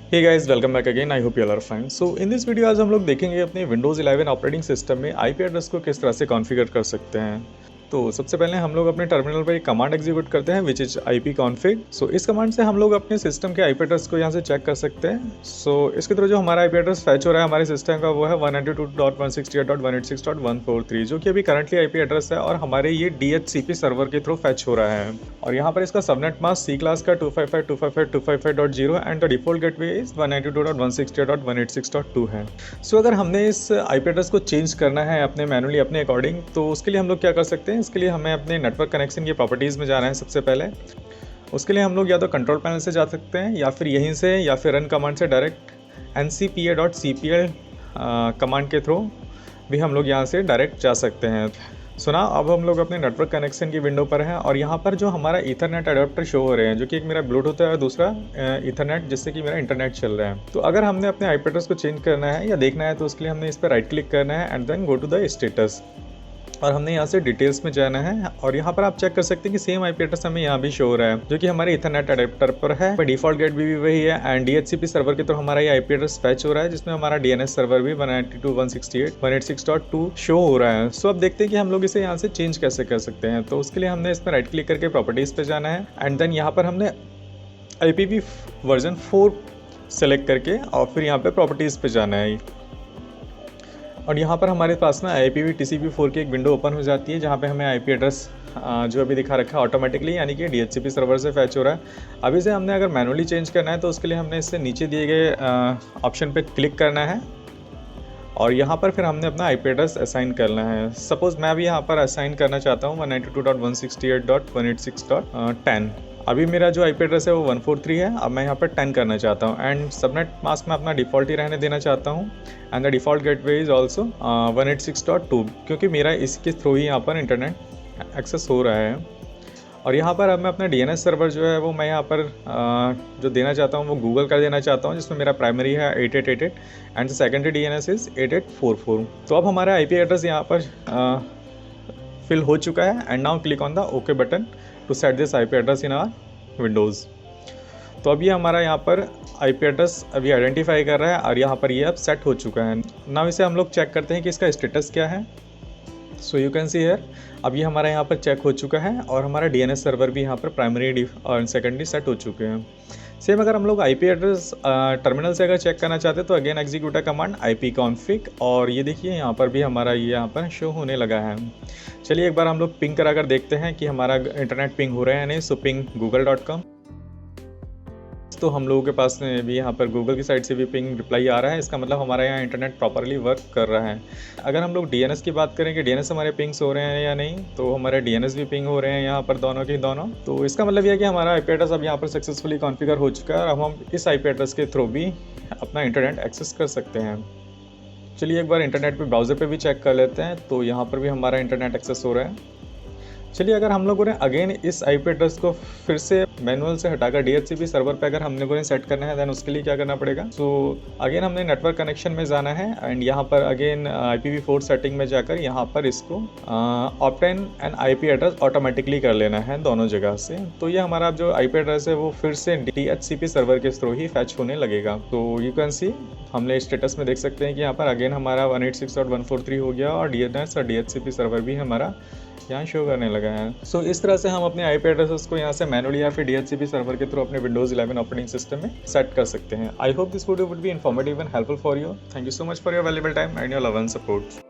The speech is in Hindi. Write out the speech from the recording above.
Hey guys, welcome back again. I hope you all are fine. So in this video आज हम लोग देखेंगे अपने विंडोज़ 11 ऑपरेटिंग सिस्टम में आईपी एड्रेस को किस तरह से कॉन्फ़िगर कर सकते हैं। तो सबसे पहले हम लोग अपने टर्मिनल पर एक कमांड एग्जीक्यूट करते हैं विच इज ipconfig। सो इस कमांड से हम लोग अपने सिस्टम के आईपी एड्रेस को यहाँ से चेक कर सकते हैं। सो इसके थ्रू जो हमारा आईपी एड्रेस फैच हो रहा है हमारे सिस्टम का वो है 192.168.186.143 जो कि अभी करंटली आईपी एड्रेस है और हमारे ये DHCP सर्वर के थ्रू फैच हो रहा है। और यहाँ पर इसका सबनेट मास्क C क्लास का 255.255.255.0 and the default gateway is 192.168.186.2 है। सो अगर हमने इस आईपी एड्रेस को चेंज करना है अपने मैनुअली अपने अकॉर्डिंग, तो उसके लिए हम लोग क्या कर सकते हैं। इसके लिए हमें अपने नेटवर्क कनेक्शन की प्रॉपर्टीज़ में जाना है। सबसे पहले उसके लिए हम लोग या तो कंट्रोल पैनल से जा सकते हैं या फिर यहीं से या फिर रन कमांड से डायरेक्ट ncpa.cpl कमांड के थ्रू भी हम लोग यहाँ से डायरेक्ट जा सकते हैं। सुना, अब हम लोग अपने नेटवर्क कनेक्शन की विंडो पर हैं और यहाँ पर जो हमारा ईथरनेट अडेप्टर शो हो रहे हैं, जो कि एक मेरा ब्लूटूथ है और दूसरा ईथरनेट जिससे कि मेरा इंटरनेट चल रहा है। तो अगर हमने अपने आईपी एड्रेस को चेंज करना है या देखना है तो उसके लिए हमने इस पर राइट क्लिक करना है and then go to the status और हमने यहाँ से डिटेल्स में जाना है। और यहाँ पर आप चेक कर सकते हैं कि सेम आईपी एड्रेस हमें यहाँ भी शो हो रहा है जो कि हमारे इथरनेट अडेप्टर पर है। डिफॉल्ट गेट भी वही है एंड DHCP सर्वर के तो हमारा ये आईपी एड्रेस फैच हो रहा है जिसमें हमारा DNS सर्वर भी 192.168.186.2 शो हो रहा है। सो अब देखते हैं कि हम लोग इसे यहाँ से चेंज कैसे कर सकते हैं। तो उसके लिए हमने इसमें राइट क्लिक करके प्रॉपर्टीज़ पे जाना है एंड देन यहाँ पर हमने IPv वर्जन 4 सेलेक्ट करके और फिर यहाँ पर प्रॉपर्टीज़ पे जाना है। और यहाँ पर हमारे पास ना IPv4 की एक विंडो ओपन हो जाती है जहाँ पे हमें आईपी एड्रेस जो अभी दिखा रखा है ऑटोमेटिकली, यानी कि DHCP सर्वर से फैच हो रहा है। अभी से हमने अगर मैनुअली चेंज करना है तो उसके लिए हमने इससे नीचे दिए गए ऑप्शन पे क्लिक करना है और यहाँ पर फिर हमने अपना आईपी एड्रेस असाइन करना है। सपोज़ मैं भी यहाँ पर असाइन करना चाहता हूँ 192.168.186.10। अभी मेरा जो आईपी एड्रेस है वो 143 है, अब मैं यहाँ पर 10 करना चाहता हूँ एंड सबनेट मास्क में अपना डिफ़ॉल्ट ही रहने देना चाहता हूँ and the default gateway is also 186.2 क्योंकि मेरा इसके थ्रू ही यहाँ पर इंटरनेट एक्सेस हो रहा है। और यहाँ पर अब मैं अपना DNS सर्वर जो है वो मैं यहाँ पर जो देना चाहता हूँ वो गूगल का देना चाहता हूँ जिसमें मेरा प्राइमरी है 8888 एंड सेकेंडरी DNS इज़ 8844। तो अब हमारा आईपी एड्रेस यहाँ पर फिल हो चुका है and now click on the okay button to set this IP address in our Windows. तो अभी हमारा यहाँ पर आईपी एड्रेस अभी आइडेंटिफाई कर रहा है और यहाँ पर ये अब सेट हो चुका है। नाउ इसे हम लोग चेक करते हैं कि इसका स्टेटस क्या है। So you can see here अब ये हमारा यहाँ पर चेक हो चुका है और हमारा DNS सर्वर भी यहाँ पर प्राइमरी और सेकेंडरी सेट हो चुके हैं। सेम अगर हम लोग आईपी एड्रेस टर्मिनल से अगर चेक करना चाहते हैं तो अगेन एग्जीक्यूट कमांड ipconfig और ये देखिए यहाँ पर भी हमारा ये यहाँ पर शो होने लगा है। चलिए एक बार हम लोग पिंग करा कर देखते हैं कि हमारा इंटरनेट पिंग हो रहा है या नहीं। सो पिंग google.com। तो हम लोगों के पास भी यहाँ पर गूगल की साइड से भी पिंग रिप्लाई आ रहा है, इसका मतलब हमारा यहाँ इंटरनेट प्रॉपरली वर्क कर रहा है। अगर हम लोग DNS की बात करें कि DNS हमारे पिंग्स हो रहे हैं या नहीं, तो हमारे DNS भी पिंग हो रहे हैं यहाँ पर दोनों के दोनों। तो इसका मतलब यह है कि हमारा आईपी एड्रेस अब यहाँ पर सक्सेसफुली कॉन्फ़िगर हो चुका है और अब हम इस आईपी एड्रेस के थ्रू भी अपना इंटरनेट एक्सेस कर सकते हैं। चलिए एक बार इंटरनेट पे ब्राउज़र पे भी चेक कर लेते हैं। तो यहाँ पर भी हमारा इंटरनेट एक्सेस हो रहा है। चलिए अगर हम लोगों ने अगेन इस आईपी एड्रेस को फिर से मैनुअल से हटाकर DHCP सर्वर पे अगर हम लोगों ने सेट करना है देन उसके लिए क्या करना पड़ेगा। सो अगेन हमने नेटवर्क कनेक्शन में जाना है एंड यहाँ पर अगेन IPv4 सेटिंग में जाकर यहाँ पर इसको obtain N IP address automatically कर लेना है दोनों जगह से। तो ये हमारा जो आईपी एड्रेस है वो फिर से DHCP सर्वर के थ्रू ही फैच होने लगेगा। तो यू कैन सी हमने स्टेटस में देख सकते हैं कि यहाँ पर अगेन हमारा 186.143 हो गया और DNS और DHCP सर्वर भी हमारा यहाँ शो करने लगा है। सो इस तरह से हम अपने आईपी एड्रेसेस को यहाँ से मैनुअली या फिर DHCP सर्वर के थ्रू अपने विंडोज़ 11 ऑपरेटिंग सिस्टम में सेट कर सकते हैं। I hope this video would be informative and helpful for you. Thank you so much for your valuable time and your love and support.